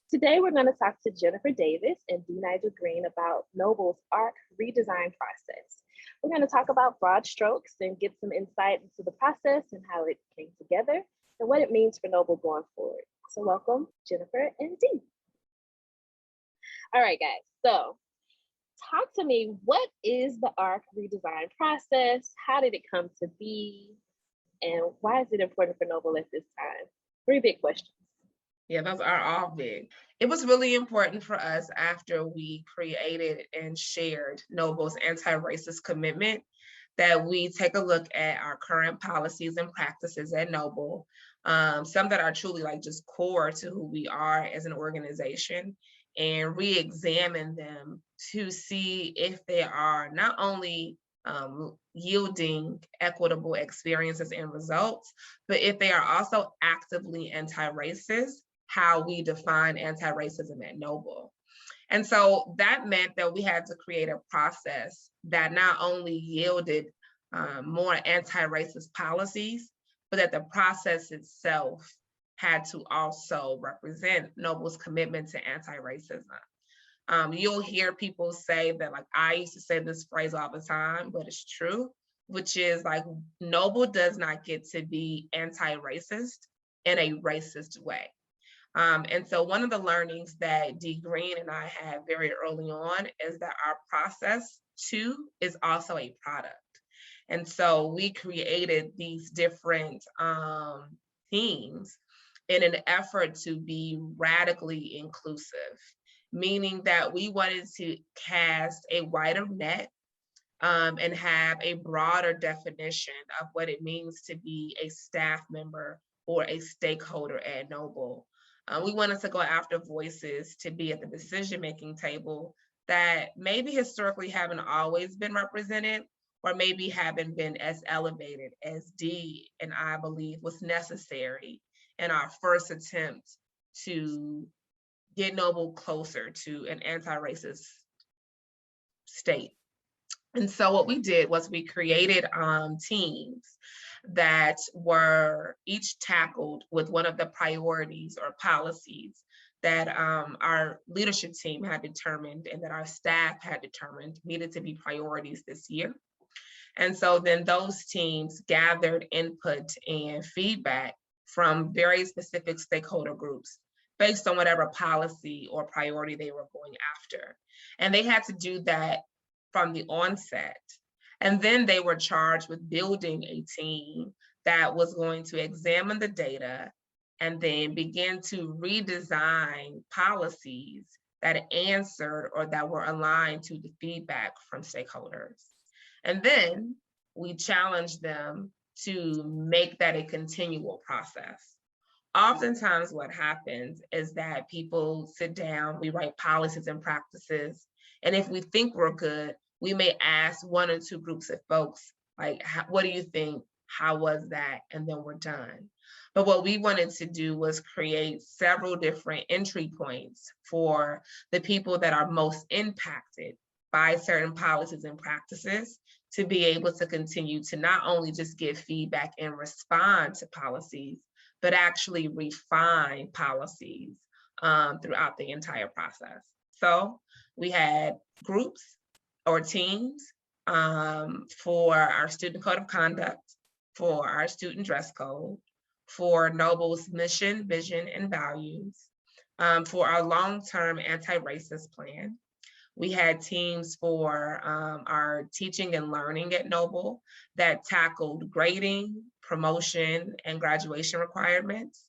Today, we're going to talk to Jennifer Davis and D. Nigel Green about Noble's ARC redesign process. We're going to talk about broad strokes and get some insight into the process and how it came together and what it means for Noble going forward. So welcome, Jennifer and D. All right, guys. So talk to me, what is the ARC redesign process? How did it come to be? And why is it important for Noble at this time? Three big questions. Yeah, those are all big. It was really important for us after we created and shared Noble's anti-racist commitment that we take a look at our current policies and practices at Noble, some that are truly like just core to who we are as an organization, and re-examine them to see if they are not only yielding equitable experiences and results, but if they are also actively anti-racist, how we define anti-racism at Noble. And so that meant that we had to create a process that not only yielded more anti-racist policies, but that the process itself had to also represent Noble's commitment to anti-racism. You'll hear people say that, like, I used to say this phrase all the time, but it's true, which is like, Noble does not get to be anti-racist in a racist way. And so one of the learnings that Dee Green and I had very early on is that our process too is also a product. And so we created these different themes in an effort to be radically inclusive, meaning that we wanted to cast a wider net and have a broader definition of what it means to be a staff member or a stakeholder at Noble. We wanted to go after voices to be at the decision-making table that maybe historically haven't always been represented, or maybe haven't been as elevated as Dee and I believe was necessary in our first attempt to get Noble closer to an anti-racist state. And so what we did was we created teams that were each tackled with one of the priorities or policies that our leadership team had determined and that our staff had determined needed to be priorities this year. And so then those teams gathered input and feedback from very specific stakeholder groups based on whatever policy or priority they were going after. And they had to do that from the onset. And then they were charged with building a team that was going to examine the data and then begin to redesign policies that answered or that were aligned to the feedback from stakeholders. And then we challenged them to make that a continual process. Oftentimes what happens is that people sit down, we write policies and practices, and if we think we're good, we may ask one or two groups of folks, like, what do you think? How was that? And then we're done. But what we wanted to do was create several different entry points for the people that are most impacted by certain policies and practices to be able to continue to not only just give feedback and respond to policies, but actually refine policies throughout the entire process. So we had groups or teams for our student code of conduct, for our student dress code, for Noble's mission, vision, and values, for our long-term anti-racist plan. We had teams for our teaching and learning at Noble that tackled grading, promotion, and graduation requirements,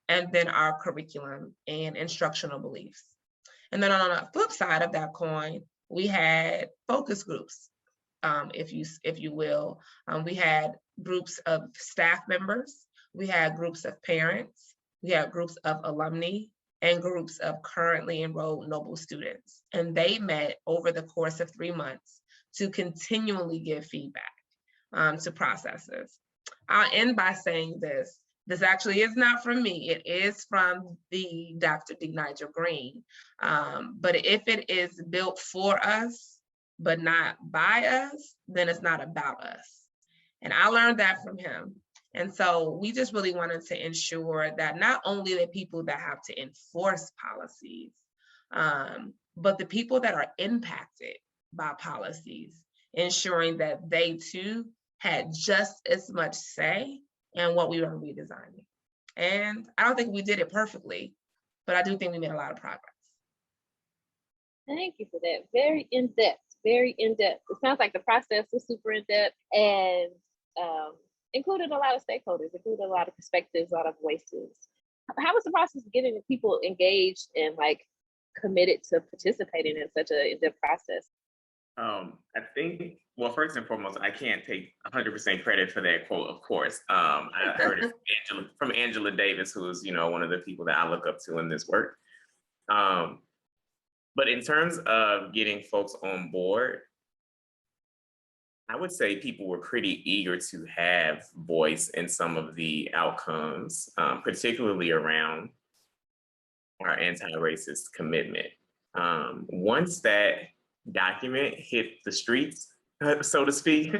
and then our curriculum and instructional beliefs. And then on the flip side of that coin, we had focus groups, if you will. We had groups of staff members, we had groups of parents, we had groups of alumni, and groups of currently enrolled Noble students. And they met over the course of 3 months to continually give feedback to processes. I'll end by saying this. This actually is not from me. It is from the Dr. D. Nigel Green. But if it is built for us, but not by us, then it's not about us. And I learned that from him. And so we just really wanted to ensure that not only the people that have to enforce policies, but the people that are impacted by policies, ensuring that they too had just as much say in what we were redesigning. And I don't think we did it perfectly, but I do think we made a lot of progress. Thank you for that. Very in depth, very in depth. It sounds like the process was super in depth and included a lot of stakeholders, included a lot of perspectives, a lot of voices. How was the process of getting the people engaged and like committed to participating in such an in-depth process? I think, well, first and foremost, I can't take 100% credit for that quote, of course. I heard it from Angela Davis, who is, one of the people that I look up to in this work. But in terms of getting folks on board, I would say people were pretty eager to have voice in some of the outcomes, particularly around our anti-racist commitment. Once that document hit the streets, so to speak,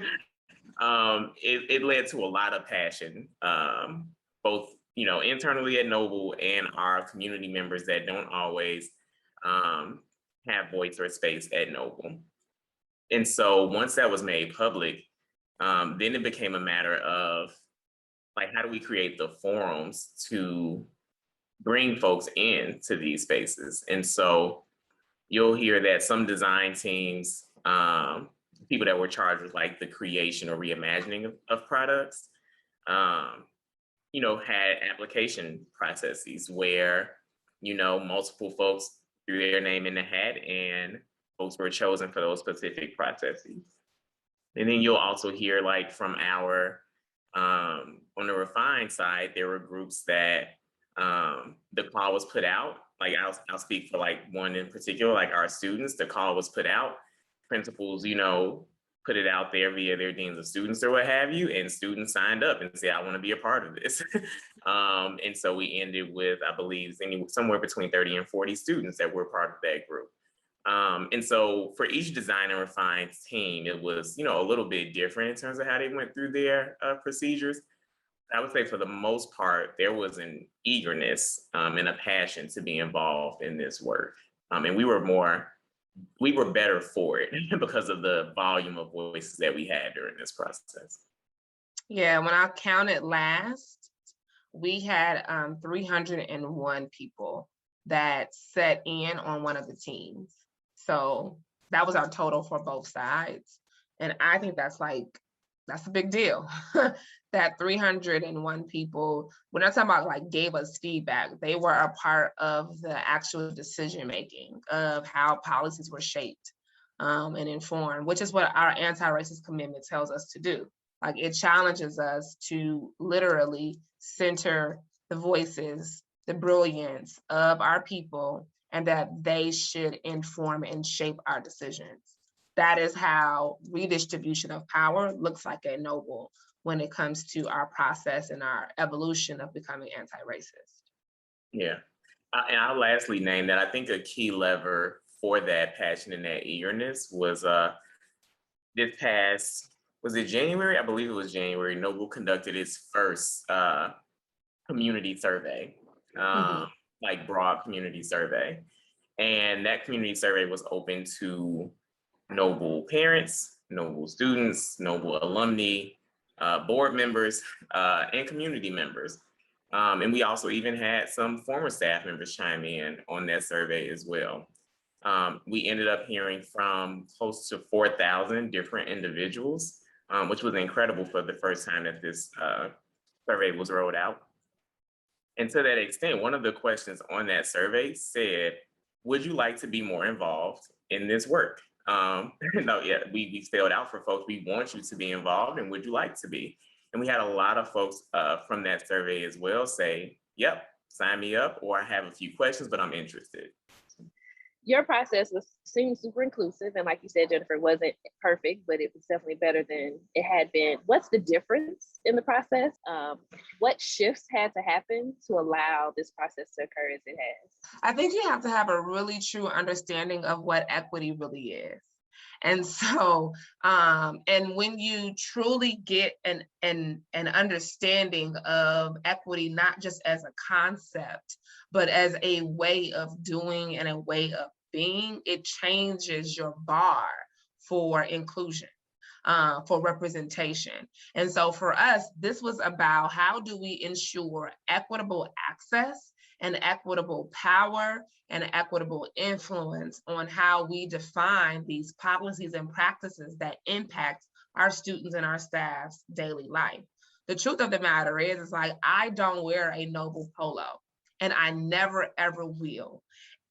it led to a lot of passion, both internally at Noble and our community members that don't always have voice or space at Noble. And so once that was made public, then it became a matter of like, how do we create the forums to bring folks into these spaces? And so you'll hear that some design teams, people that were charged with like the creation or reimagining of products, had application processes where, multiple folks threw their name in the hat and folks were chosen for those specific processes. And then you'll also hear like from our, on the refined side, there were groups that the call was put out. Like I'll speak for like one in particular, like our students, the call was put out. Principals, put it out there via their deans of students or what have you, and students signed up and said, I want to be a part of this. And so we ended with, I believe, somewhere between 30 and 40 students that were part of that group. And so for each design and refine team, it was, a little bit different in terms of how they went through their procedures. I would say for the most part, there was an eagerness and a passion to be involved in this work. And we were better for it because of the volume of voices that we had during this process. Yeah, when I counted last, we had 301 people that set in on one of the teams. So that was our total for both sides. And I think that's a big deal. That 301 people, we're not talking about like gave us feedback. They were a part of the actual decision making of how policies were shaped and informed, which is what our anti-racist commitment tells us to do. Like it challenges us to literally center the voices, the brilliance of our people, and that they should inform and shape our decisions. That is how redistribution of power looks like at Noble when it comes to our process and our evolution of becoming anti-racist. Yeah, and I'll lastly name that I think a key lever for that passion and that eagerness was this past, was it January? I believe it was January. Noble conducted its first community survey, like broad community survey. And that community survey was open to Noble parents, Noble students, Noble alumni, board members, and community members. And we also even had some former staff members chime in on that survey as well. We ended up hearing from close to 4,000 different individuals, which was incredible for the first time that this survey was rolled out. And to that extent, one of the questions on that survey said, would you like to be more involved in this work? We spelled out for folks, we want you to be involved and would you like to be? And we had a lot of folks from that survey as well say, yep, sign me up, or I have a few questions, but I'm interested. Your process seemed super inclusive, and like you said, Jennifer, wasn't perfect, but it was definitely better than it had been. What's the difference in the process? What shifts had to happen to allow this process to occur as it has? I think you have to have a really true understanding of what equity really is. And so, and when you truly get an understanding of equity, not just as a concept, but as a way of doing and a way of being, it changes your bar for inclusion, for representation. And so for us, this was about how do we ensure equitable access and equitable power and equitable influence on how we define these policies and practices that impact our students and our staff's daily life. The truth of the matter is like, I don't wear a Noble polo, and I never ever will.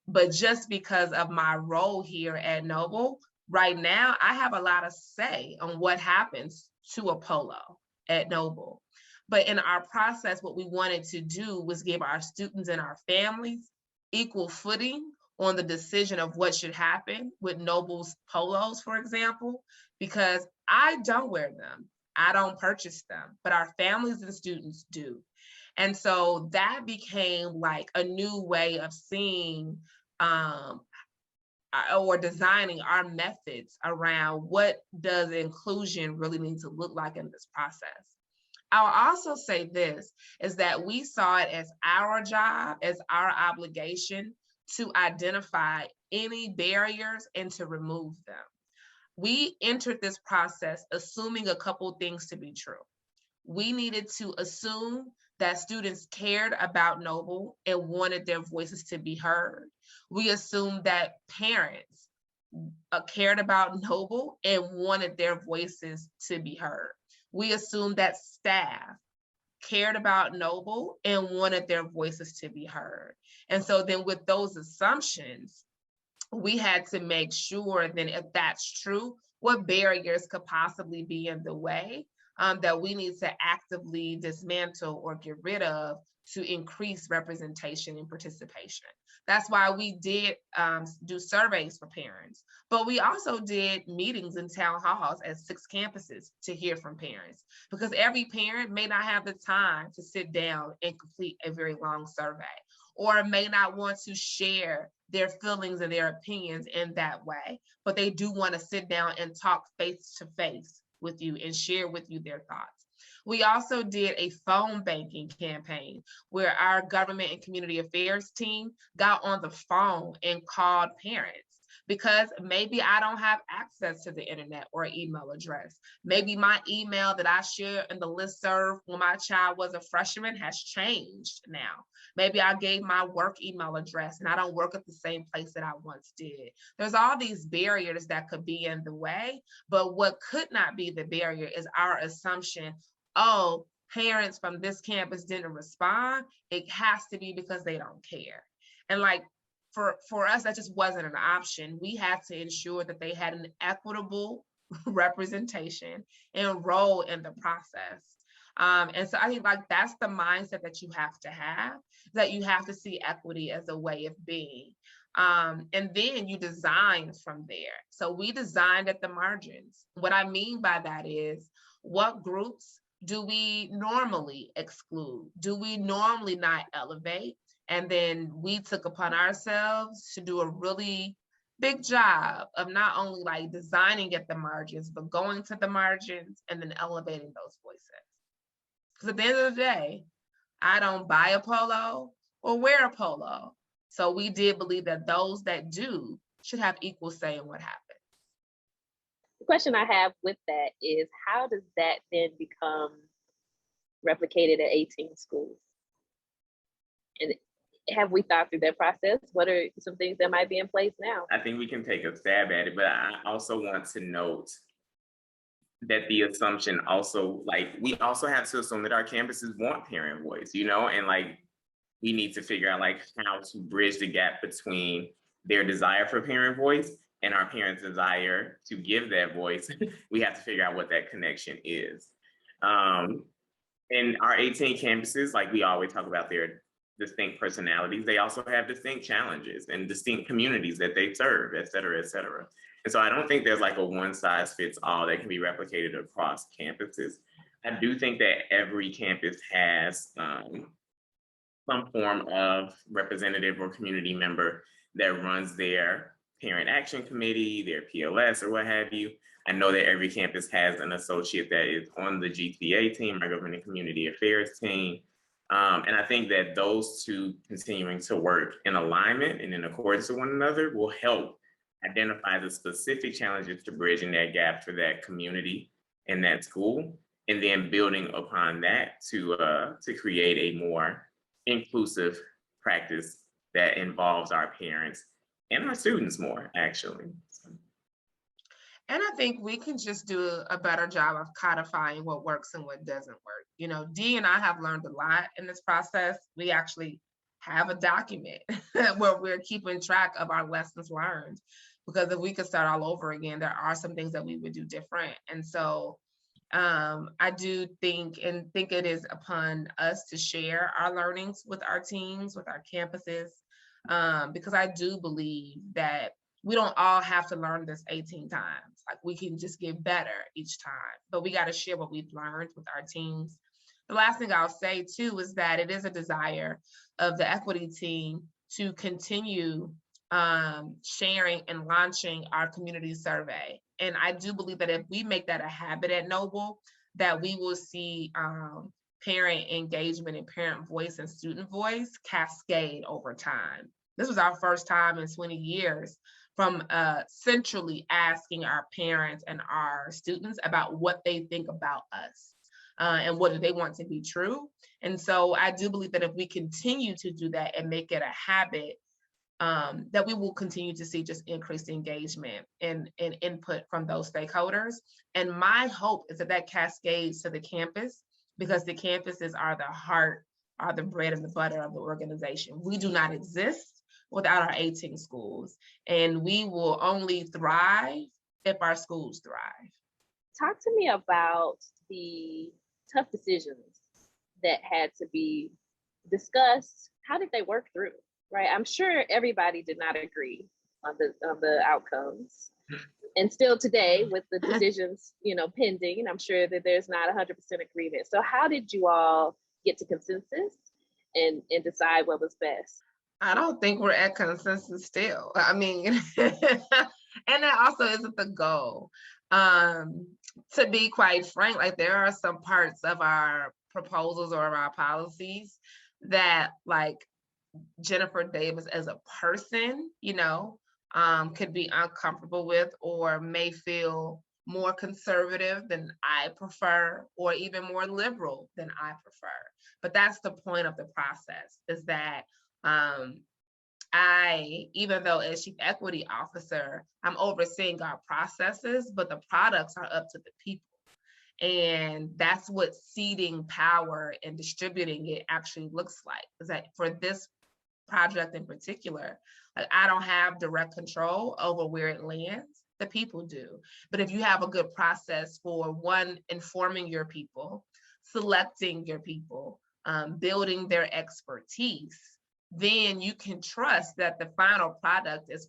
But just because of my role here at Noble, right now, I have a lot of say on what happens to a polo at Noble. But in our process, what we wanted to do was give our students and our families equal footing on the decision of what should happen with Noble's polos, for example, because I don't wear them. I don't purchase them, but our families and students do. And so that became like a new way of seeing or designing our methods around what does inclusion really need to look like in this process. I'll also say this, is that we saw it as our job, as our obligation to identify any barriers and to remove them. We entered this process assuming a couple things to be true. We needed to assume that students cared about Noble and wanted their voices to be heard. We assumed that parents cared about Noble and wanted their voices to be heard. We assumed that staff cared about Noble and wanted their voices to be heard. And so then with those assumptions, we had to make sure then if that's true, what barriers could possibly be in the way that we need to actively dismantle or get rid of to increase representation and participation. That's why we did do surveys for parents, but we also did meetings in town halls at 6 campuses to hear from parents, because every parent may not have the time to sit down and complete a very long survey, or may not want to share their feelings and their opinions in that way, but they do want to sit down and talk face to face with you and share with you their thoughts. We also did a phone banking campaign where our government and community affairs team got on the phone and called parents, because maybe I don't have access to the internet or email address. Maybe my email that I shared in the listserv when my child was a freshman has changed now. Maybe I gave my work email address and I don't work at the same place that I once did. There's all these barriers that could be in the way, but what could not be the barrier is our assumption, oh, parents from this campus didn't respond. It has to be because they don't care. And like, for us, that just wasn't an option. We had to ensure that they had an equitable representation and role in the process. And so I think like that's the mindset that you have to have, that you have to see equity as a way of being. And then you design from there. So we designed at the margins. What I mean by that is, what groups do we normally exclude? Do we normally not elevate? And then we took upon ourselves to do a really big job of not only like designing at the margins, but going to the margins and then elevating those voices. Because at the end of the day, I don't buy a polo or wear a polo. So we did believe that those that do should have equal say in what happens. The question I have with that is, how does that then become replicated at 18 schools? And have we thought through that process? What are some things that might be in place now? I think we can take a stab at it, but I also want to note that the assumption also, like, we also have to assume that our campuses want parent voice, you know, and like, we need to figure out like how to bridge the gap between their desire for parent voice and our parents' desire to give that voice. We have to figure out what that connection is. In our 18 campuses, like we always talk about their distinct personalities, they also have distinct challenges and distinct communities that they serve, et cetera, et cetera. And so I don't think there's like a one size fits all that can be replicated across campuses. I do think that every campus has some form of representative or community member that runs their parent action committee, their PLS or what have you. I know that every campus has an associate that is on the GTA team, our government and community affairs team. And I think that those two continuing to work in alignment and in accordance with one another will help identify the specific challenges to bridging that gap for that community and that school, and then building upon that to create a more inclusive practice that involves our parents and our students more, actually. And I think we can just do a better job of codifying what works and what doesn't work. You know, Dee and I have learned a lot in this process. We actually have a document where we're keeping track of our lessons learned, because if we could start all over again, there are some things that we would do different. And so I do think it is upon us to share our learnings with our teams, with our campuses, because I do believe that we don't all have to learn this 18 times. Like, we can just get better each time, but we got to share what we've learned with our teams. The last thing I'll say too is that it is a desire of the equity team to continue sharing and launching our community survey. And I do believe that if we make that a habit at Noble, that we will see parent engagement and parent voice and student voice cascade over time. This was our first time in 20 years from centrally asking our parents and our students about what they think about us and what do they want to be true. And so I do believe that if we continue to do that and make it a habit, that we will continue to see just increased engagement and input from those stakeholders. And my hope is that cascades to the campus, because the campuses are the heart, are the bread and the butter of the organization. We do not exist without our 18 schools, and we will only thrive if our schools thrive. Talk to me about the tough decisions that had to be discussed. How did they work through? Right, I'm sure everybody did not agree on the outcomes, and still today with the decisions, pending, I'm sure that there's not 100% agreement. So how did you all get to consensus and decide what was best? I don't think we're at consensus still. I mean, and that also isn't the goal. To be quite frank, like, there are some parts of our proposals or of our policies that, like, Jennifer Davis as a person, could be uncomfortable with, or may feel more conservative than I prefer, or even more liberal than I prefer. But that's the point of the process, is that I, even though as Chief Equity Officer, I'm overseeing our processes, but the products are up to the people. And that's what seeding power and distributing it actually looks like, is that for this project in particular, like, I don't have direct control over where it lands, the people do. But if you have a good process for, one, informing your people, selecting your people, building their expertise, then you can trust that the final product is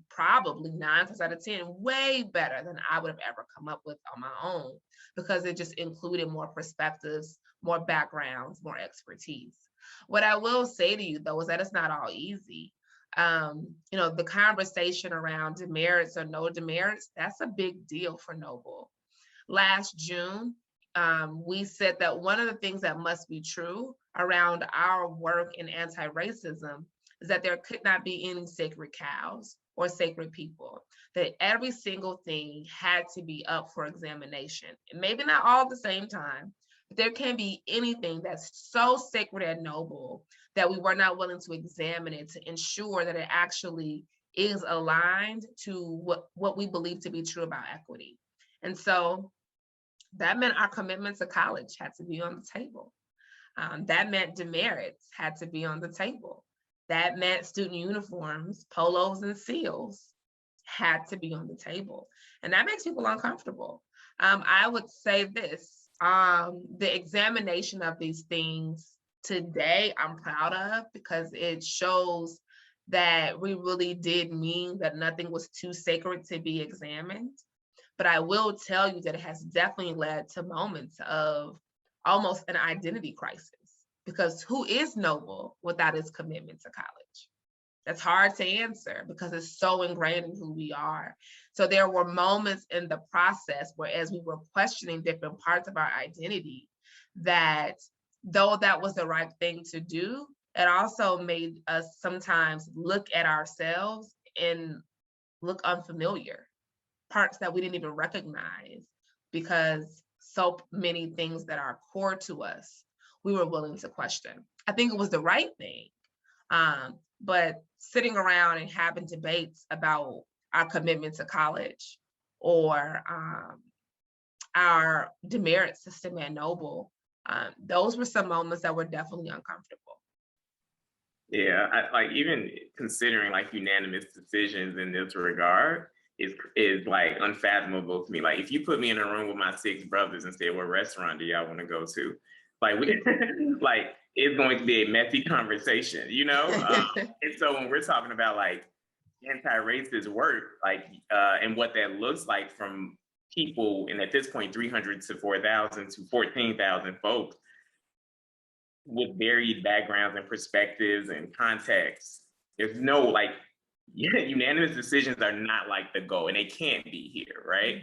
probably 9 times out of 10 way better than I would have ever come up with on my own, because it just included more perspectives, more backgrounds, more expertise. What I will say to you, though, is that it's not all easy. The conversation around demerits or no demerits, that's a big deal for Noble. Last June, we said that one of the things that must be true around our work in anti-racism is that there could not be any sacred cows or sacred people, that every single thing had to be up for examination. And maybe not all at the same time, but there can't be anything that's so sacred and noble that we were not willing to examine it to ensure that it actually is aligned to what we believe to be true about equity. And so that meant our commitment to college had to be on the table. That meant demerits had to be on the table. That meant student uniforms, polos, and seals had to be on the table. And that makes people uncomfortable. I would say this, the examination of these things today, I'm proud of, because it shows that we really did mean that nothing was too sacred to be examined. But I will tell you that it has definitely led to moments of almost an identity crisis, because who is Noble without his commitment to college? That's hard to answer because it's so ingrained in who we are. So there were moments in the process where, as we were questioning different parts of our identity, that though that was the right thing to do, it also made us sometimes look at ourselves and look unfamiliar, parts that we didn't even recognize, because so many things that are core to us, we were willing to question. I think it was the right thing. But sitting around and having debates about our commitment to college, or our demerit system at Noble, those were some moments that were definitely uncomfortable. Yeah, like even considering like unanimous decisions in this regard is like unfathomable to me. Like if you put me in a room with my 6 brothers and said, "What restaurant do y'all want to go to?" Like we, like it's going to be a messy conversation, you know. And so when we're talking about like anti-racist work, like and what that looks like from people, and at this point 300 to 4,000 to 14,000 folks with varied backgrounds and perspectives and contexts. There's no like unanimous decisions are not like the goal, and they can't be here, right?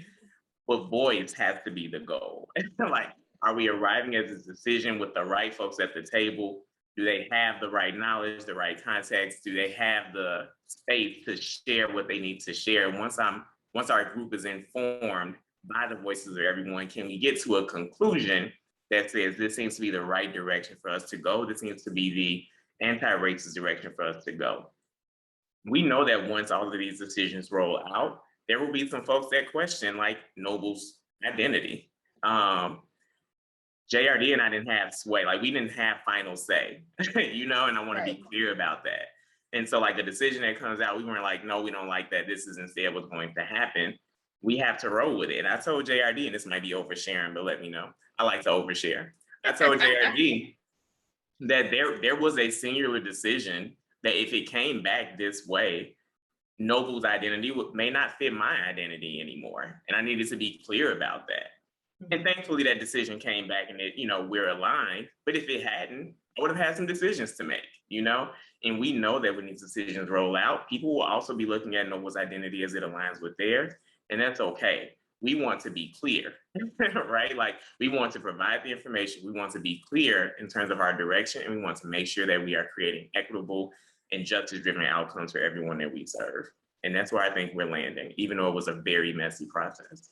But voice has to be the goal. Like, are we arriving at this decision with the right folks at the table? Do they have the right knowledge, the right context? Do they have the space to share what they need to share? Once our group is informed by the voices of everyone, can we get to a conclusion that says this seems to be the right direction for us to go? This seems to be the anti-racist direction for us to go. We know that once all of these decisions roll out, there will be some folks that question like Noble's identity. JRD and I didn't have sway, like we didn't have final say, you know, and I want to be clear about that. And so like the decision that comes out, we weren't like, no, we don't like that. This is instead what's going to happen. We have to roll with it. And I told JRD, and this might be oversharing, but let me know. I like to overshare. I told JRD that there was a singular decision that if it came back this way, Noble's identity may not fit my identity anymore. And I needed to be clear about that. And thankfully that decision came back and it, you know, we're aligned. But if it hadn't, I would have had some decisions to make, you know? And we know that when these decisions roll out, people will also be looking at Noble's identity as it aligns with theirs. And that's okay. We want to be clear, right? Like we want to provide the information. We want to be clear in terms of our direction. And we want to make sure that we are creating equitable and justice-driven outcomes for everyone that we serve. And that's where I think we're landing, even though it was a very messy process.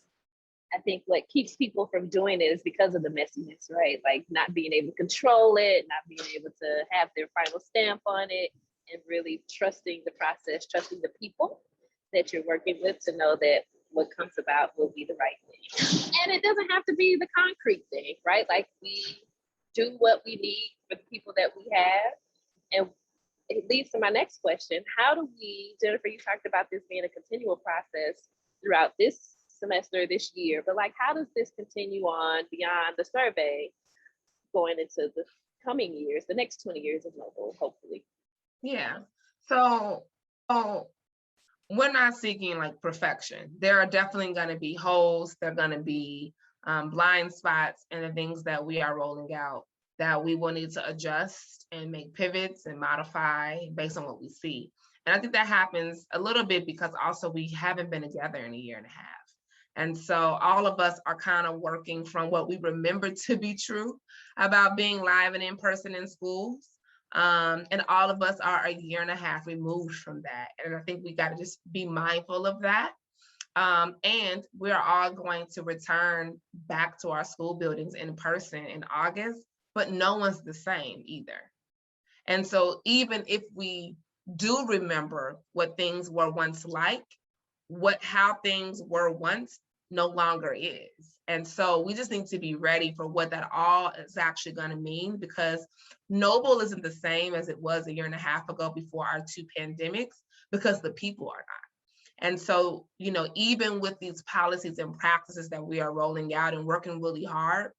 I think what keeps people from doing it is because of the messiness, right? Like not being able to control it, not being able to have their final stamp on it, and really trusting the process, trusting the people that you're working with to know that what comes about will be the right thing. And it doesn't have to be the concrete thing, right? Like we do what we need for the people that we have. And it leads to my next question. How do we, Jennifer, you talked about this being a continual process throughout this semester, this year, but like how does this continue on beyond the survey going into the coming years, the next 20 years of Noble, hopefully? Yeah, so we're not seeking like perfection. There are definitely going to be holes, there are going to be blind spots in the things that we are rolling out that we will need to adjust and make pivots and modify based on what we see. And I think that happens a little bit because also we haven't been together in a year and a half. And so all of us are kind of working from what we remember to be true about being live and in person in schools. And all of us are a year and a half removed from that. And I think we got to just be mindful of that. And we're all going to return back to our school buildings in person in August, but no one's the same either. And so even if we do remember what things were once like, how things were once no longer is. And so we just need to be ready for what that all is actually going to mean, because Noble isn't the same as it was a year and a half ago before our 2 pandemics, because the people are not. And so, you know, even with these policies and practices that we are rolling out and working really hard,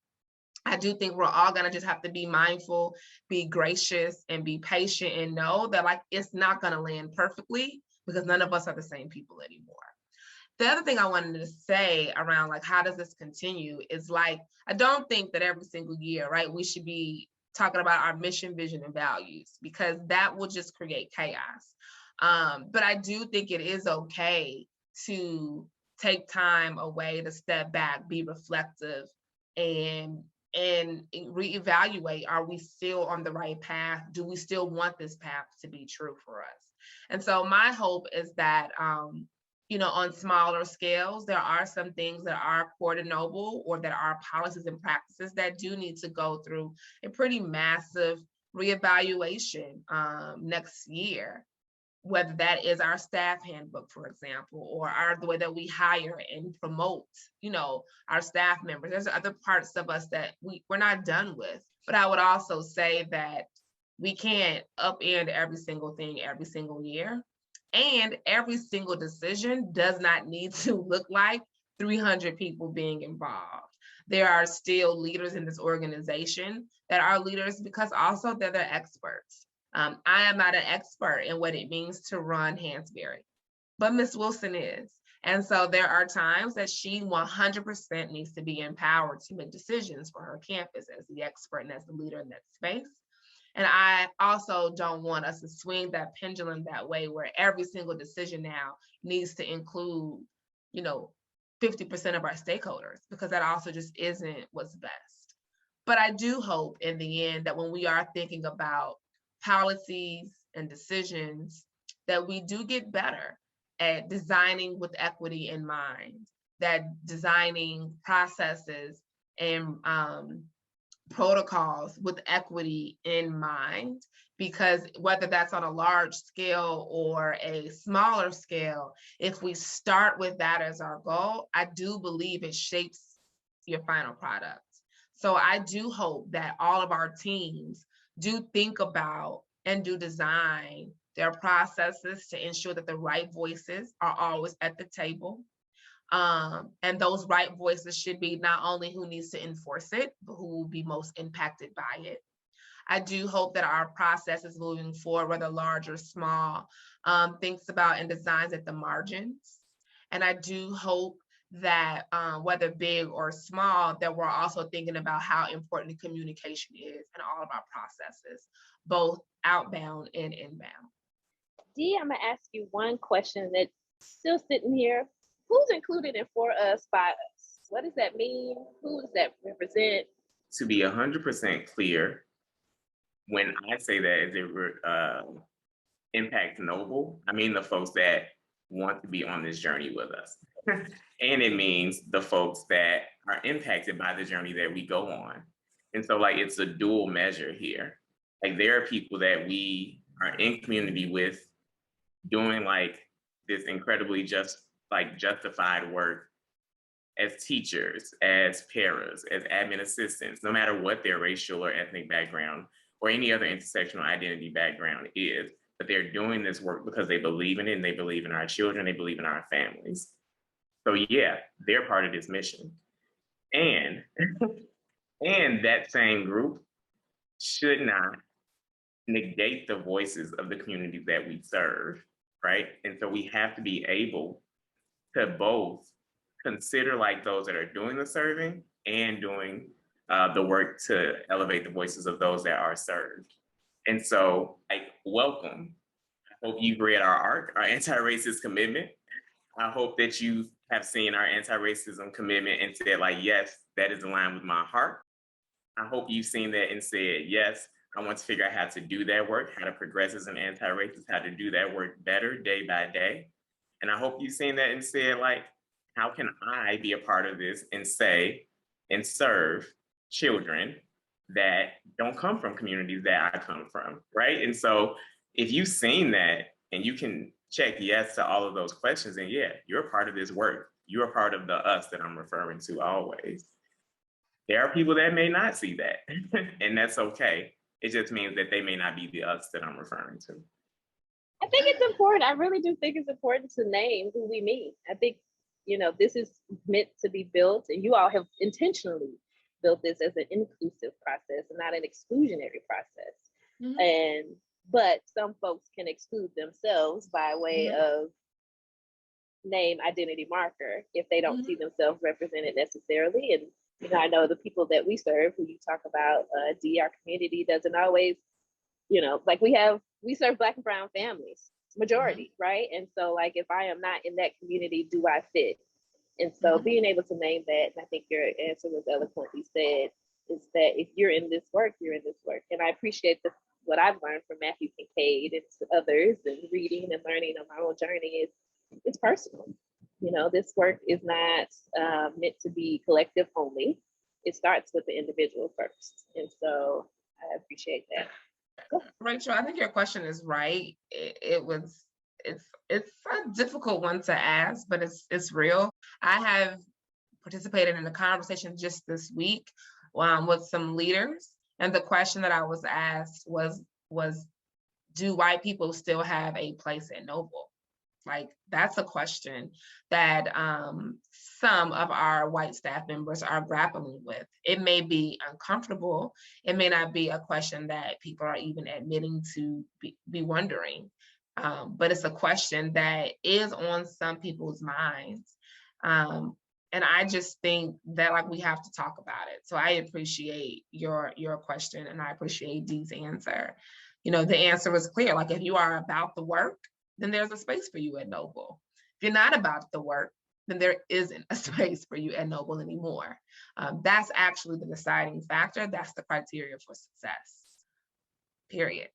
I do think we're all going to just have to be mindful, be gracious, and be patient, and know that like it's not going to land perfectly because none of us are the same people anymore. The other thing I wanted to say around like how does this continue is like, I don't think that every single year, right, we should be talking about our mission, vision, and values, because that will just create chaos. But I do think it is okay to take time away, to step back, be reflective, and reevaluate, are we still on the right path? Do we still want this path to be true for us? And so my hope is that, on smaller scales, there are some things that are core to Noble, or that are policies and practices that do need to go through a pretty massive reevaluation next year, whether that is our staff handbook, for example, or the way that we hire and promote, our staff members. There's other parts of us that we're not done with. But I would also say that we can't upend every single thing every single year. And every single decision does not need to look like 300 people being involved. There are still leaders in this organization that are leaders because also they're experts. I am not an expert in what it means to run Hansberry, but Ms. Wilson is. And so there are times that she 100% needs to be empowered to make decisions for her campus as the expert and as the leader in that space. And I also don't want us to swing that pendulum that way, where every single decision now needs to include, 50% of our stakeholders, because that also just isn't what's best. But I do hope in the end that when we are thinking about policies and decisions, that we do get better at designing with equity in mind, that designing processes and protocols with equity in mind, because whether that's on a large scale or a smaller scale, if we start with that as our goal, I do believe it shapes your final product. So I do hope that all of our teams do think about and do design their processes to ensure that the right voices are always at the table. And those right voices should be not only who needs to enforce it, but who will be most impacted by it. I do hope that our processes moving forward, whether large or small, thinks about and designs at the margins. And I do hope that whether big or small, that we're also thinking about how important communication is in all of our processes, both outbound and inbound. Dee, I'm gonna ask you one question that's still sitting here. Who's included in For Us, By Us? What does that mean? Who does that represent? To be 100% clear, when I say that it impacts Noble, I mean the folks that want to be on this journey with us. And it means the folks that are impacted by the journey that we go on. And so it's a dual measure here. There are people that we are in community with doing this incredibly justified work as teachers, as paras, as admin assistants, no matter what their racial or ethnic background or any other intersectional identity background is, but they're doing this work because they believe in it and they believe in our children, they believe in our families. So yeah, they're part of this mission. And that same group should not negate the voices of the communities that we serve, right? And so we have to be able to both consider those that are doing the serving and doing the work to elevate the voices of those that are served. And so welcome. I hope you've read our ARC, our anti-racist commitment. I hope that you have seen our anti-racism commitment and said yes, that is aligned with my heart. I hope you've seen that and said, yes, I want to figure out how to do that work, how to progress as an anti-racist, how to do that work better day by day. And I hope you've seen that and said, how can I be a part of this and say and serve children that don't come from communities that I come from, right? And so if you've seen that and you can check yes to all of those questions, and yeah, you're a part of this work. You're a part of the us that I'm referring to always. There are people that may not see that, and that's okay. It just means that they may not be the us that I'm referring to. I think it's important. I really do think it's important to name who we mean. I think, this is meant to be built, and you all have intentionally built this as an inclusive process and not an exclusionary process. Mm-hmm. But some folks can exclude themselves by way mm-hmm. of name identity marker if they don't mm-hmm. see themselves represented necessarily. And I know the people that we serve, who you talk about, Dee, our community doesn't always, we serve Black and brown families. majority, right? And so like, if I am not in that community, do I fit? And so being able to name that, and I think your answer was eloquently said, is that if you're in this work, you're in this work. And I appreciate what I've learned from Matthew Kincaid and others, and reading and learning on my own journey is it's personal. You know, this work is not meant to be collective only. It starts with the individual first. And so I appreciate that. Rachel, I think your question is right. It's a difficult one to ask, but it's real. I have participated in a conversation just this week with some leaders, and the question that I was asked was do white people still have a place at Noble? Like, that's a question that some of our white staff members are grappling with. It may be uncomfortable. It may not be a question that people are even admitting to be wondering, but it's a question that is on some people's minds. And I just think that, like, we have to talk about it. So I appreciate your question, and I appreciate Dee's answer. You know, the answer was clear. Like, if you are about the work, then there's a space for you at Noble. If you're not about the work, then there isn't a space for you at Noble anymore. That's actually the deciding factor. That's the criteria for success, period.